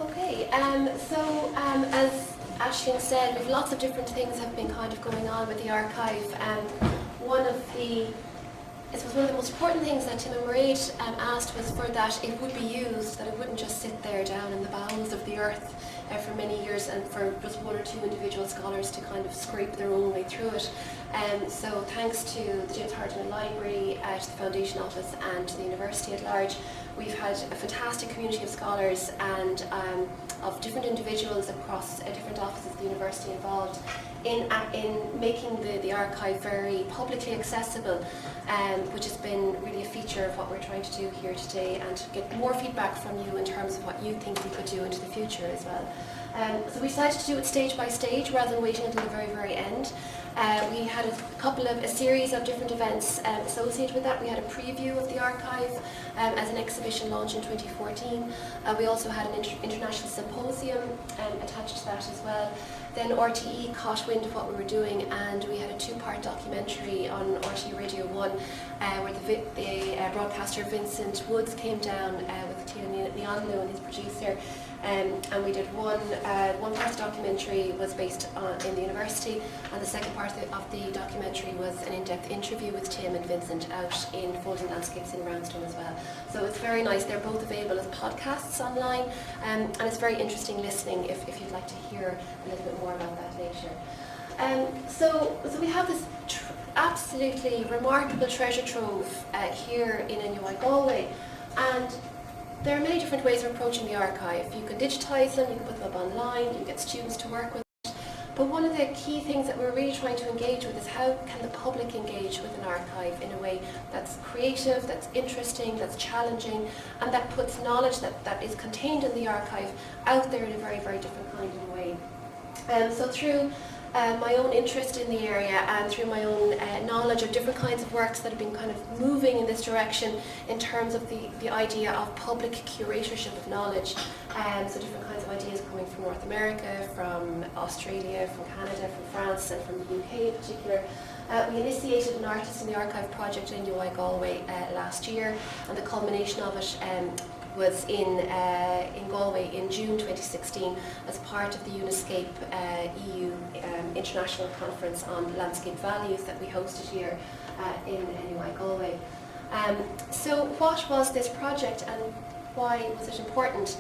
Okay, as Aisling said, we've lots of different things have been kind of going on with the archive. One of the most important things that Tim and Mairead asked was for that it would be used, that it wouldn't just sit there down in the bowels of the earth for many years and for just one or two individual scholars to kind of scrape their own way through it. So thanks to the James Hardiman Library, to the Foundation Office and to the University at large, we've had a fantastic community of scholars and of different individuals across different offices of the university involved in making the archive very publicly accessible, which has been really a feature of what we're trying to do here today, and to get more feedback from you in terms of what you think we could do into the future as well. So we decided to do it stage by stage rather than waiting until the very, very end. We had a series of different events associated with that. We had a preview of the archive as an exhibition launch in 2014. We also had an international symposium attached to that as well. Then RTE caught wind of what we were doing, and we had a two-part documentary on RTE Radio 1 where the broadcaster Vincent Woods came down with Tia Neonlu and his producer. And we did one part of the documentary was based in the university, and the second part of the documentary was an in-depth interview with Tim and Vincent out in Folding Landscapes in Roundstone as well. So it's very nice. They're both available as podcasts online, and it's very interesting listening if you'd like to hear a little bit more about that later. So we have this absolutely remarkable treasure trove here in NUI Galway, and there are many different ways of approaching the archive. You can digitise them, you can put them up online, you can get students to work with it. But one of the key things that we're really trying to engage with is how can the public engage with an archive in a way that's creative, that's interesting, that's challenging, and that puts knowledge that is contained in the archive out there in a very, very different kind of way. So through my own interest in the area and through my own knowledge of different kinds of works that have been kind of moving in this direction in terms of the idea of public curatorship of knowledge. So different kinds of ideas coming from North America, from Australia, from Canada, from France, and from the UK in particular. We initiated an Artists in the Archive project in NUI Galway last year, and the culmination of it was in Galway in June 2016 as part of the Uniscape EU International Conference on Landscape Values that we hosted here in NUI Galway. So what was this project and why was it important?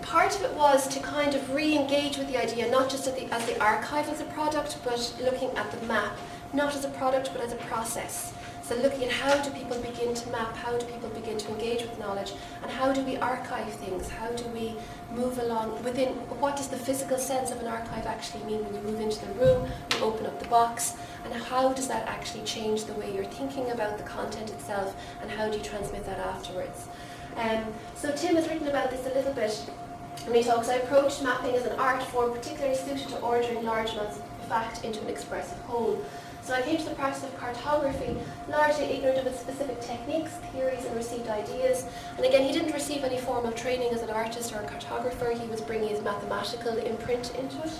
Part of it was to kind of re-engage with the idea, not just as the archive as a product, but looking at the map, not as a product but as a process. So looking at how do people begin to map, how do people begin to engage with knowledge, and how do we archive things, how do we move along within, what does the physical sense of an archive actually mean when you move into the room, you open up the box, and how does that actually change the way you're thinking about the content itself, and how do you transmit that afterwards? So Tim has written about this a little bit when he talks, I approached mapping as an art form particularly suited to ordering large amounts of fact into an expressive whole. So I came to the practice of cartography, largely ignorant of its specific techniques, theories and received ideas. And again, he didn't receive any formal training as an artist or a cartographer. He was bringing his mathematical imprint into it.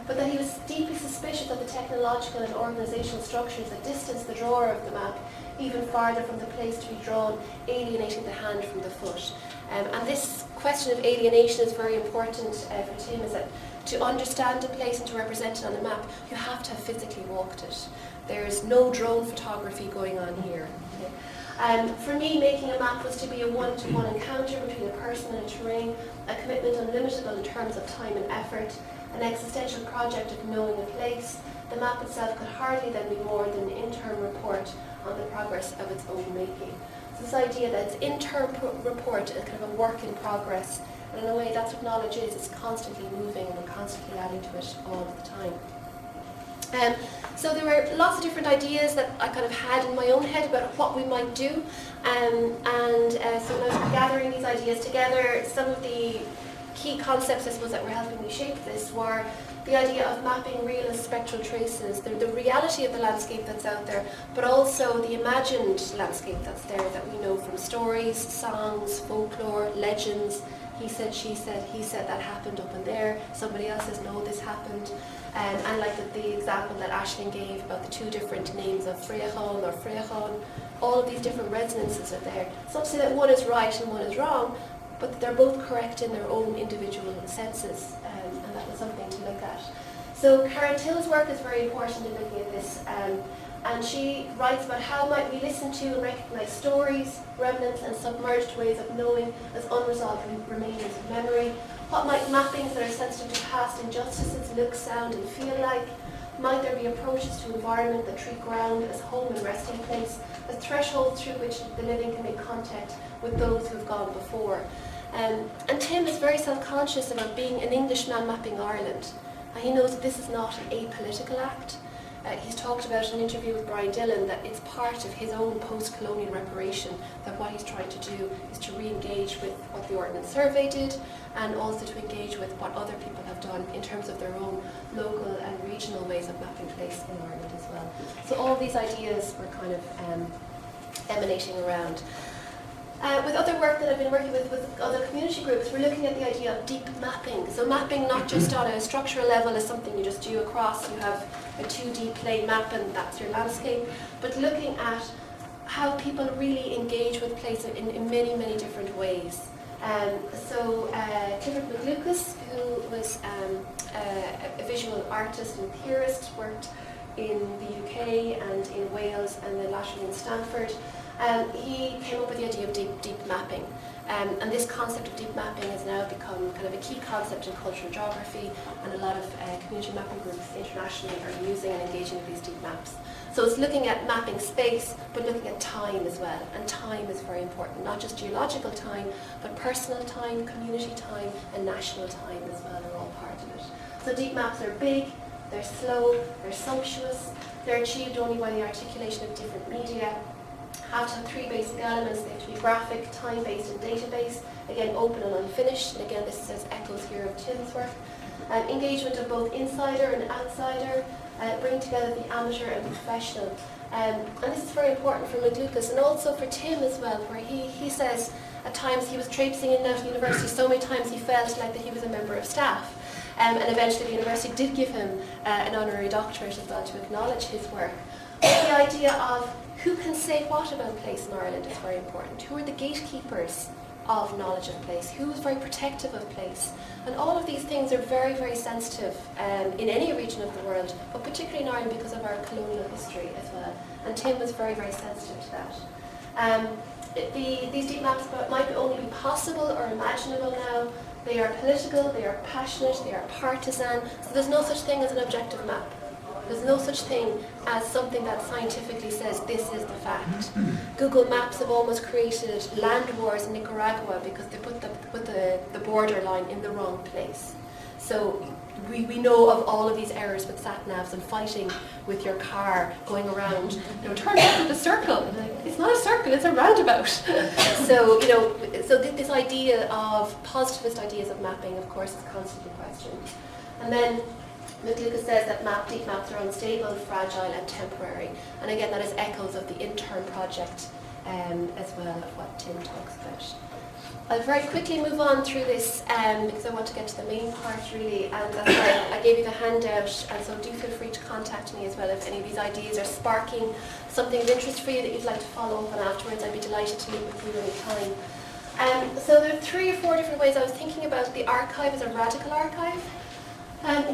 But that he was deeply suspicious of the technological and organisational structures that distance the drawer of the map even farther from the place to be drawn, alienating the hand from the foot. And this question of alienation is very important for Tim, is that to understand a place and to represent it on a map, you have to have physically walked it. There's no drone photography going on here. Okay? For me, making a map was to be a one-to-one encounter between a person and a terrain, a commitment unlimitable in terms of time and effort, an existential project of knowing a place. The map itself could hardly then be more than an interim report on the progress of its own making. So this idea that it's interim report is kind of a work in progress, and in a way that's what knowledge is. It's constantly moving and we're constantly adding to it all of the time. So there were lots of different ideas that I kind of had in my own head about what we might do, so when I was gathering these ideas together, some of the key concepts, I suppose, that were helping me shape this were the idea of mapping real and spectral traces, the reality of the landscape that's out there, but also the imagined landscape that's there that we know from stories, songs, folklore, legends. He said, she said, he said that happened up in there. Somebody else says, no, this happened. And like the example that Aisling gave about the two different names of Friachon or Friachon, all of these different resonances are there. It's not to say that one is right and one is wrong, but they're both correct in their own individual senses, and that was something to look at. So Karen Till's work is very important in looking at this, and she writes about how might we listen to and recognise stories, remnants and submerged ways of knowing as unresolved remains of memory. What might mappings that are sensitive to past injustices look, sound and feel like? Might there be approaches to environment that treat ground as home and resting place, as thresholds through which the living can make contact with those who have gone before? And Tim is very self-conscious about being an Englishman mapping Ireland. And he knows that this is not an apolitical act. He's talked about in an interview with Brian Dillon that it's part of his own post-colonial reparation, that what he's trying to do is to re-engage with what the Ordnance Survey did, and also to engage with what other people have done in terms of their own local and regional ways of mapping place in Ireland as well. So all these ideas were kind of emanating around. With other work that I've been working with other community groups, we're looking at the idea of deep mapping. So mapping not just on a structural level as something you just do across, you have a 2D plane map and that's your landscape, but looking at how people really engage with place in many, many different ways. So Clifford McLucas, who was a visual artist and theorist, worked in the UK and in Wales and then latterly in Stanford. He came up with the idea of deep mapping. And this concept of deep mapping has now become kind of a key concept in cultural geography, and a lot of community mapping groups internationally are using and engaging with these deep maps. So it's looking at mapping space, but looking at time as well. And time is very important, not just geological time, but personal time, community time, and national time as well are all part of it. So deep maps are big, they're slow, they're sumptuous, they're achieved only by the articulation of different media, have to have three basic elements. They have to be graphic, time-based and database, again open and unfinished, and again this says echoes here of Tim's work. Engagement of both insider and outsider, bring together the amateur and professional. And this is very important for McLucas and also for Tim as well, where he says at times he was traipsing in and out of university so many times he felt like that he was a member of staff. And eventually the university did give him an honorary doctorate as well to acknowledge his work. But the idea of who can say what about place in Ireland is very important. Who are the gatekeepers of knowledge of place? Who is very protective of place? And all of these things are very, very sensitive in any region of the world, but particularly in Ireland because of our colonial history as well. And Tim was very, very sensitive to that. These deep maps might only be possible or imaginable now. They are political, they are passionate, they are partisan, so there's no such thing as an objective map. There's no such thing as something that scientifically says this is the fact. Google Maps have almost created land wars in Nicaragua because they put the border line in the wrong place. So we know of all of these errors with sat-navs and fighting with your car going around. Turn left with a circle. And like, it's not a circle, it's a roundabout. So this idea of positivist ideas of mapping, of course, is constantly questioned. And then McLucas says that deep maps are unstable, fragile and temporary. And again, that is echoes of the intern project as well of what Tim talks about. I'll very quickly move on through this because I want to get to the main part really, and that's why I gave you the handout, and so do feel free to contact me as well if any of these ideas are sparking something of interest for you that you'd like to follow up on afterwards. I'd be delighted to meet with you any time. So there are 3 or 4 different ways I was thinking about the archive as a radical archive.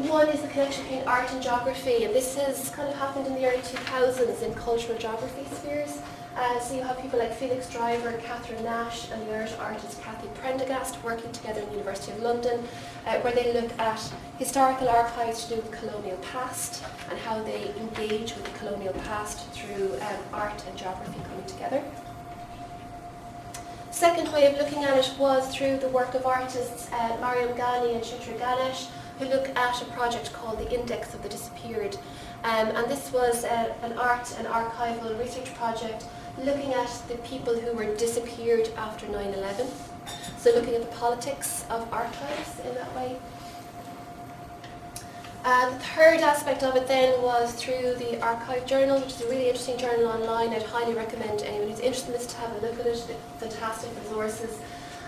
One is the connection between art and geography, and this has kind of happened in the early 2000s in cultural geography spheres. So you have people like Felix Driver, Catherine Nash, and the Irish artist Cathy Prendergast working together in the University of London, where they look at historical archives to do with colonial past and how they engage with the colonial past through art and geography coming together. Second way of looking at it was through the work of artists Mariam Ghani and Chitra Ganesh, who look at a project called the Index of the Disappeared. And this was an art and archival research project looking at the people who were disappeared after 9/11. So looking at the politics of archives in that way. The third aspect of it then was through the Archive Journal, which is a really interesting journal online. I'd highly recommend anyone who's interested in this to have a look at it. It's fantastic resources.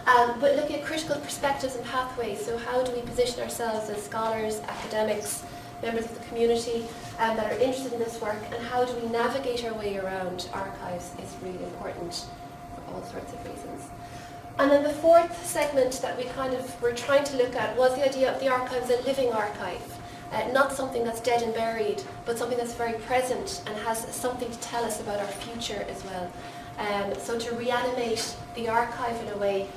But looking at critical perspectives and pathways, so how do we position ourselves as scholars, academics, members of the community that are interested in this work, and how do we navigate our way around archives is really important for all sorts of reasons. And then the fourth segment that we kind of were trying to look at was the idea of the archive as a living archive. Not something that's dead and buried, but something that's very present and has something to tell us about our future as well. So to reanimate the archive in a way,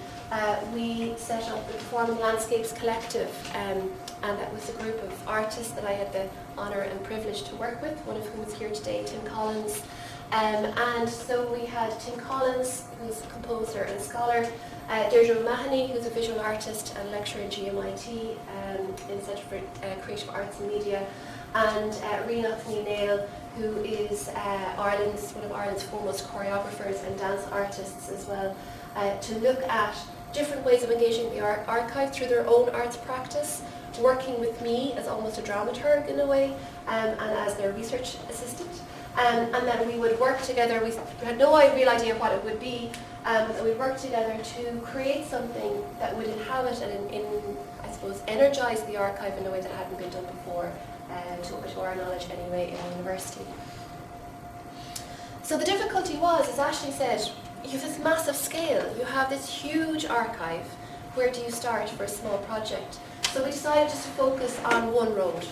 we set up the Performing Landscapes Collective, and that was a group of artists that I had the honour and privilege to work with, one of whom is here today, Tim Collins. And so we had Tim Collins, who's a composer and scholar, Deirdre O'Mahony, who's a visual artist and lecturer in GMIT in Centre for Creative Arts and Media, and Rena Nail, who is one of Ireland's foremost choreographers and dance artists as well, to look at different ways of engaging the archive through their own arts practice, working with me as almost a dramaturg in a way, and as their research assistant. And then we would work together. We had no real idea what it would be, but we'd work together to create something that would inhabit and I suppose, energise the archive in a way that hadn't been done before, to our knowledge anyway, in university. So the difficulty was, as Ashley said, you have this massive scale. You have this huge archive. Where do you start for a small project? So we decided just to focus on one road,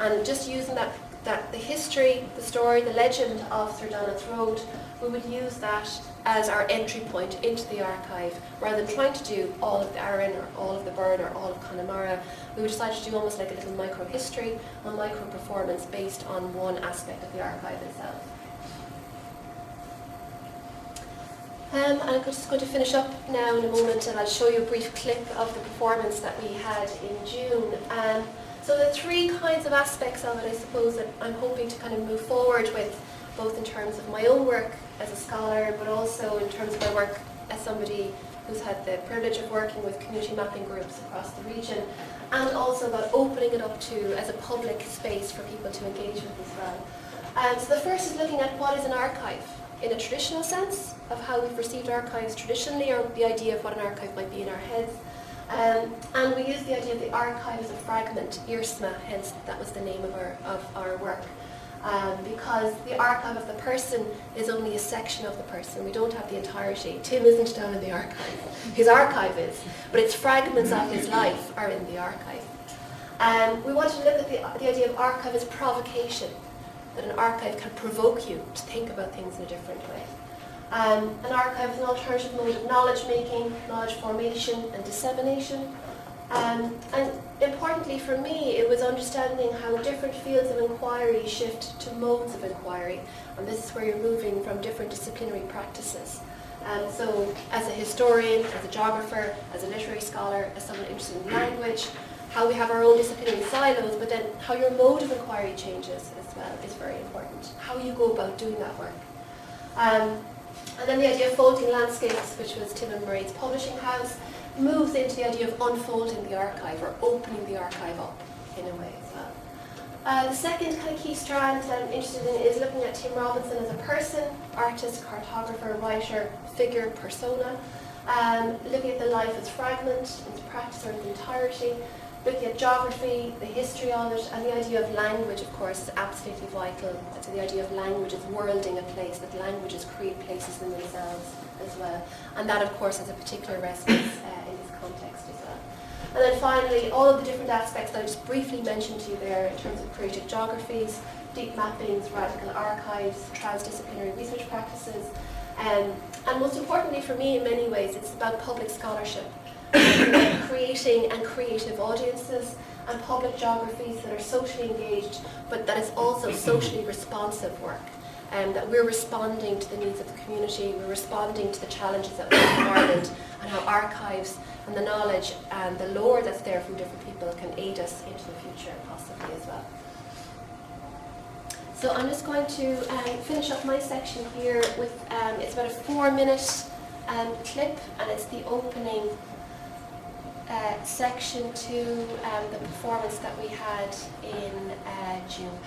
and just using that the history, the story, the legend of Sir Donald's Road, we would use that as our entry point into the archive, rather than trying to do all of the Arran or all of the Burn or all of Connemara. We would decide to do almost like a little micro-history, a micro-performance based on one aspect of the archive itself. I'm just going to finish up now in a moment, and I'll show you a brief clip of the performance that we had in June. So the three kinds of aspects of it, I suppose, that I'm hoping to kind of move forward with, both in terms of my own work as a scholar, but also in terms of my work as somebody who's had the privilege of working with community mapping groups across the region, and also about opening it up to as a public space for people to engage with as well. So the first is looking at what is an archive in a traditional sense of how we've received archives traditionally, or the idea of what an archive might be in our heads. And we use the idea of the archive as a fragment, Irsma, hence that was the name of our work. Because the archive of the person is only a section of the person. We don't have the entirety. Tim isn't down in the archive. His archive is, but it's fragments of his life are in the archive. We want to look at the idea of archive as provocation, that an archive can provoke you to think about things in a different way. An archive is an alternative mode of knowledge making, knowledge formation and dissemination. And importantly for me, it was understanding how different fields of inquiry shift to modes of inquiry. And this is where you're moving from different disciplinary practices. So as a historian, as a geographer, as a literary scholar, as someone interested in language, how we have our own disciplinary silos, but then how your mode of inquiry changes as well is very important. How you go about doing that work. And then the idea of folding landscapes, which was Tim and Mairead's publishing house, moves into the idea of unfolding the archive or opening the archive up in a way as well. The second kind of key strand that I'm interested in is looking at Tim Robinson as a person, artist, cartographer, writer, figure, persona, looking at the life as fragment, its practice or its entirety, looking at geography, the history of it, and the idea of language, of course, is absolutely vital. So the idea of language is worlding a place, that languages create places in themselves as well. And that, of course, has a particular resonance in this context as well. And then finally, all of the different aspects that I just briefly mentioned to you there in terms of creative geographies, deep mappings, radical archives, transdisciplinary research practices, and most importantly for me in many ways, it's about public scholarship. Creating and creative audiences and public geographies that are socially engaged, but that is also socially responsive work. That we're responding to the needs of the community, we're responding to the challenges that we have in Ireland, and how archives and the knowledge and the lore that's there from different people can aid us into the future possibly as well. So I'm just going to finish up my section here with, it's about a 4-minute clip, and it's the opening section to the performance that we had in June.